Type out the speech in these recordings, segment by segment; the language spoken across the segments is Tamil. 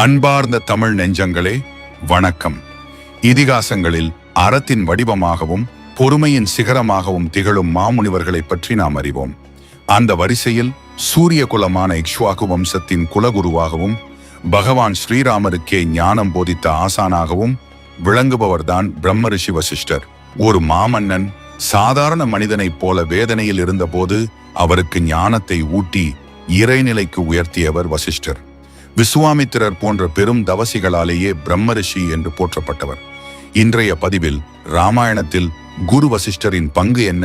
அன்பார்ந்த தமிழ் நெஞ்சங்களே, வணக்கம். இதிகாசங்களில் அறத்தின் வடிவமாகவும் பொறுமையின் சிகரமாகவும் திகழும் மாமுனிவர்களை பற்றி நாம் அறிவோம். அந்த வரிசையில் சூரிய குலமான இக்ஷ்வாகு வம்சத்தின் குலகுருவாகவும் பகவான் ஸ்ரீராமருக்கே ஞானம் போதித்த ஆசானாகவும் விளங்குபவர்தான் பிரம்மரிஷி வசிஷ்டர். ஒரு மாமன்னன் சாதாரண மனிதனைப் போல வேதனையில் இருந்தபோது அவருக்கு ஞானத்தை ஊட்டி இறைநிலைக்கு உயர்த்தியவர் வசிஷ்டர். விசுவாமித்திரர் போன்ற பெரும் தவசிகளாலேயே பிரம்மரிஷி என்று போற்றப்பட்டவர். இன்றைய பதிவில் ராமாயணத்தில் குரு வசிஷ்டரின் பங்கு என்ன,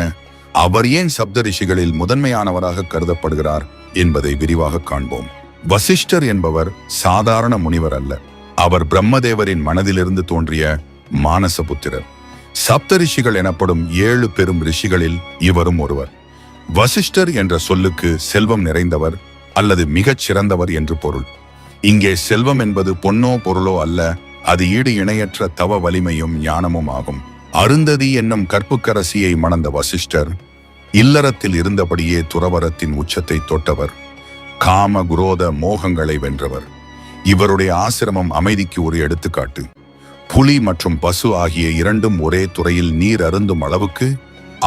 அவர் ஏன் சப்த ரிஷிகளில் முதன்மையானவராக கருதப்படுகிறார் என்பதை விரிவாக காண்போம். வசிஷ்டர் என்பவர் சாதாரண முனிவர் அல்ல. அவர் பிரம்மதேவரின் மனதிலிருந்து தோன்றிய மானசபுத்திரர். சப்த ரிஷிகள் எனப்படும் 7 பெரும் ரிஷிகளில் இவரும் ஒருவர். வசிஷ்டர் என்ற சொல்லுக்கு செல்வம் நிறைந்தவர் அல்லது மிகச் சிறந்தவர் என்று பொருள். இங்கே செல்வம் என்பது பொன்னோ பொருளோ அல்ல, அது ஈடு இணையற்ற தவ வலிமையும் ஞானமும் ஆகும். அருந்ததி என்னும் கற்புக்கரசியை மணந்த வசிஷ்டர் இல்லறத்தில் இருந்தபடியே துறவரத்தின் உச்சத்தை தொட்டவர். காம குரோத மோகங்களை வென்றவர். இவருடைய ஆசிரமம் அமைதிக்கு ஒரு எடுத்துக்காட்டு. புலி மற்றும் பசு ஆகிய இரண்டும் ஒரே துறையில் நீர் அருந்தும் அளவுக்கு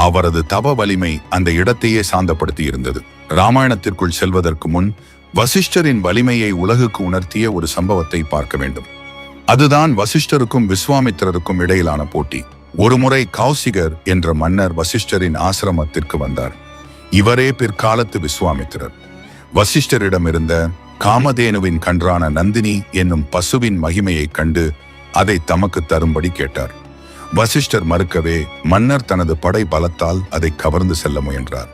அவரது தவ வலிமை அந்த இடத்தையே சாந்தப்படுத்தி இருந்தது. ராமாயணத்திற்குள் செல்வதற்கு முன் வசிஷ்டரின் வலிமையை உலகுக்கு உணர்த்திய ஒரு சம்பவத்தை பார்க்க வேண்டும். அதுதான் வசிஷ்டருக்கும் விஸ்வாமித்திரருக்கும் இடையிலான போட்டி. ஒருமுறை கௌசிகர் என்ற மன்னர் வசிஷ்டரின் ஆசிரமத்திற்கு வந்தார். இவரே பிற்காலத்து விஸ்வாமித்திரர். வசிஷ்டரிடமிருந்த காமதேனுவின் கன்றான நந்தினி என்னும் பசுவின் மகிமையை கண்டு அதை தமக்கு தரும்படி கேட்டார். வசிஷ்டர் மறுக்கவே மன்னர் தனது படை பலத்தால் அதை கவர்ந்து செல்ல முயன்றார்.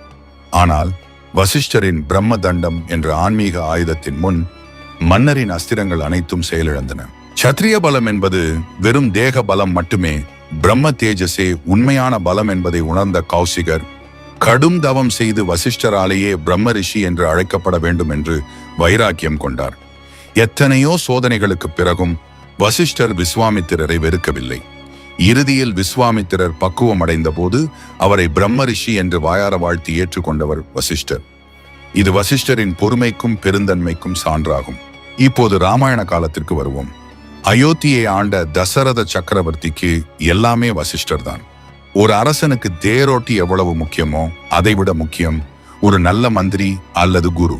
ஆனால் வசிஷ்டரின் பிரம்ம தண்டம் என்ற ஆன்மீக ஆயுதத்தின் முன் மன்னரின் அஸ்திரங்கள் அனைத்தும் செயலிழந்தன. சத்திரிய பலம் என்பது வெறும் தேக பலம் மட்டுமே, பிரம்ம தேஜஸே உண்மையான பலம் என்பதை உணர்ந்த கௌசிகர் கடும் தவம் செய்து வசிஷ்டராலேயே பிரம்ம ரிஷி என்று அழைக்கப்பட வேண்டும் என்று வைராக்கியம் கொண்டார். எத்தனையோ சோதனைகளுக்கு பிறகும் வசிஷ்டர் விஸ்வாமித்திரரை வெறுக்கவில்லை. இறுதியில் விஸ்வாமித்திரர் பக்குவம் அடைந்த போது அவரை பிரம்ம ரிஷி என்று வாயார வாழ்த்தி ஏற்றுக்கொண்டவர் வசிஷ்டர். இது வசிஷ்டரின் பொறுமைக்கும் பெருந்தன்மைக்கும் சான்றாகும். இப்போது ராமாயண காலத்திற்கு வருவோம். அயோத்தியை ஆண்ட தசரத சக்கரவர்த்திக்கு எல்லாமே வசிஷ்டர் தான். ஒரு அரசனுக்கு தேரோட்டி எவ்வளவு முக்கியமோ அதைவிட முக்கியம் ஒரு நல்ல மந்திரி அல்லது குரு.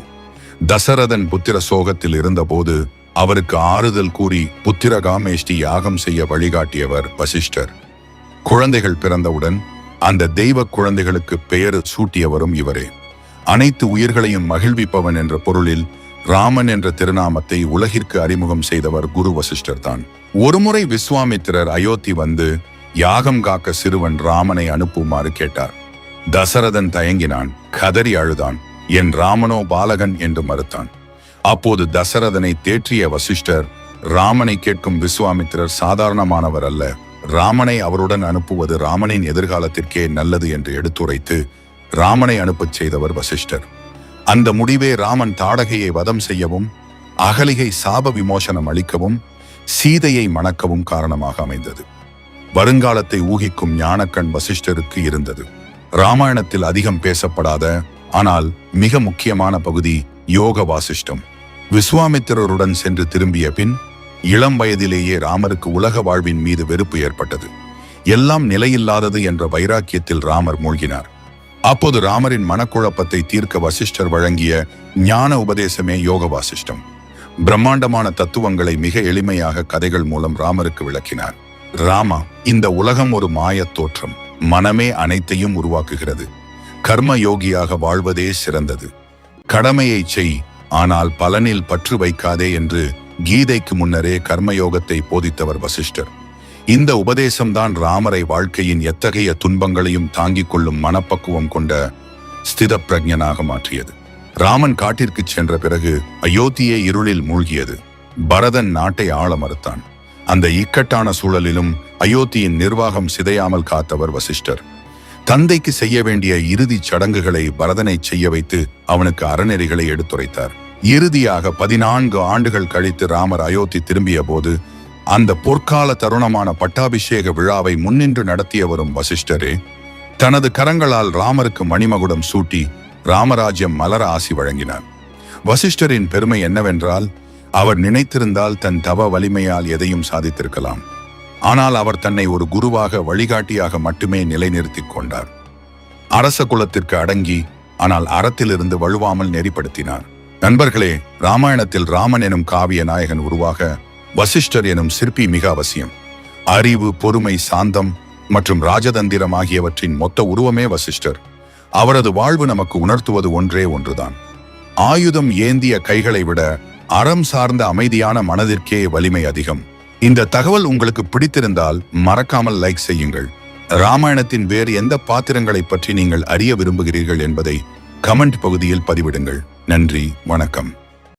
தசரதன் புத்திர சோகத்தில் இருந்தபோது அவருக்கு ஆறுதல் கூறி புத்திரகாமேஷ்டி யாகம் செய்ய வழிகாட்டியவர் வசிஷ்டர். குழந்தைகள் பிறந்தவுடன் அந்த தெய்வ குழந்தைகளுக்கு பெயர் சூட்டியவரும் இவரே. அனைத்து உயிர்களையும் மகிழ்விப்பவன் என்ற பொருளில் ராமன் என்ற திருநாமத்தை உலகிற்கு அறிமுகம் செய்தவர் குரு வசிஷ்டர் தான். ஒருமுறை விஸ்வாமித்திரர் அயோத்தி வந்து யாகம் காக்க சிறுவன் ராமனை அனுப்புமாறு கேட்டார். தசரதன் தயங்கினான், கதறி அழுதான். என் ராமனோ பாலகன் என்று மறுத்தான். அப்போது தசரதனை தேற்றிய வசிஷ்டர், ராமனை கேட்கும் விஸ்வாமித்திரர் சாதாரணமானவர் அல்ல, ராமனை அவருடன் அனுப்புவது ராமனின் எதிர்காலத்திற்கே நல்லது என்று எடுத்துரைத்து ராமனை அனுப்பச் செய்தவர் வசிஷ்டர். அந்த முடிவே ராமன் தாடகையை வதம் செய்யவும் அகலிகை சாப விமோசனம் அளிக்கவும் சீதையை மணக்கவும் காரணமாக அமைந்தது. வருங்காலத்தை ஊகிக்கும் ஞானக்கண் வசிஷ்டருக்கு இருந்தது. ராமாயணத்தில் அதிகம் பேசப்படாத ஆனால் மிக முக்கியமான பகுதி யோக வாசிஷ்டம். விஸ்வாமித்திரருடன் சென்று திரும்பிய பின் இளம் வயதிலேயே ராமருக்கு உலக வாழ்வின் மீது வெறுப்பு ஏற்பட்டது. எல்லாம் நிலையில்லாதது என்ற வைராக்கியத்தில் ராமர் மூழ்கினார். அப்போது ராமரின் மனக்குழப்பத்தை தீர்க்க வசிஷ்டர் வழங்கிய ஞான உபதேசமே யோக வாசிஷ்டம். பிரம்மாண்டமான தத்துவங்களை மிக எளிமையாக கதைகள் மூலம் ராமருக்கு விளக்கினார். ராமா, இந்த உலகம் ஒரு மாயத் தோற்றம். மனமே அனைத்தையும் உருவாக்குகிறது. கர்ம யோகியாக வாழ்வதே சிறந்தது. கடமையை செய், ஆனால் பலனில் பற்று வைக்காதே என்று கீதைக்கு முன்னரே கர்மயோகத்தை போதித்தவர் வசிஷ்டர். இந்த உபதேசம்தான் ராமரை வாழ்க்கையின் எத்தகைய துன்பங்களையும் தாங்கிக் கொள்ளும் மனப்பக்குவம் கொண்ட ஸ்தித பிரஜனாக மாற்றியது. ராமன் காட்டிற்கு சென்ற பிறகு அயோத்தியே இருளில் மூழ்கியது. பரதன் நாட்டை ஆள மறுத்தான். அந்த இக்கட்டான சூழலிலும் அயோத்தியின் நிர்வாகம் சிதையாமல் காத்தவர் வசிஷ்டர். தந்தைக்கு செய்ய வேண்டிய இறுதிச் சடங்குகளை பரதனை செய்ய வைத்து அவனுக்கு அறநெறிகளை எடுத்துரைத்தார். இறுதியாக 14 ஆண்டுகள் கழித்து ராமர் அயோத்தி திரும்பிய போது அந்த பொற்கால தருணமான பட்டாபிஷேக விழாவை முன்னின்று நடத்தியவரும் வசிஷ்டரே. தனது கரங்களால் ராமருக்கு மணிமகுடம் சூட்டி ராமராஜ்யம் மலர ஆசி வழங்கினார். வசிஷ்டரின் பெருமை என்னவென்றால் அவர் நினைத்திருந்தால் தன் தவ வலிமையால் எதையும் சாதித்திருக்கலாம். ஆனால் அவர் தன்னை ஒரு குருவாக, வழிகாட்டியாக மட்டுமே நிலைநிறுத்திக் கொண்டார். அரச குலத்திற்கு அடங்கி, ஆனால் அறத்திலிருந்து வழுவாமல் நெறிப்படுத்தினார். நண்பர்களே, ராமாயணத்தில் ராமன் எனும் காவிய நாயகன் உருவாக வசிஷ்டர் எனும் சிற்பி மிக அவசியம். அறிவு, பொறுமை, சாந்தம் மற்றும் ராஜதந்திரம் ஆகியவற்றின் மொத்த உருவமே வசிஷ்டர். அவரது வாழ்வு நமக்கு உணர்த்துவது ஒன்றே ஒன்றுதான்: ஆயுதம் ஏந்திய கைகளை விட அறம் சார்ந்த அமைதியான மனதிற்கே வலிமை அதிகம். இந்த தகவல் உங்களுக்கு பிடித்திருந்தால் மறக்காமல் லைக் செய்யுங்கள். ராமாயணத்தின் வேறு எந்த பாத்திரங்களை பற்றி நீங்கள் அறிய விரும்புகிறீர்கள் என்பதை கமெண்ட் பகுதியில் பதிவிடுங்கள். நன்றி, வணக்கம்.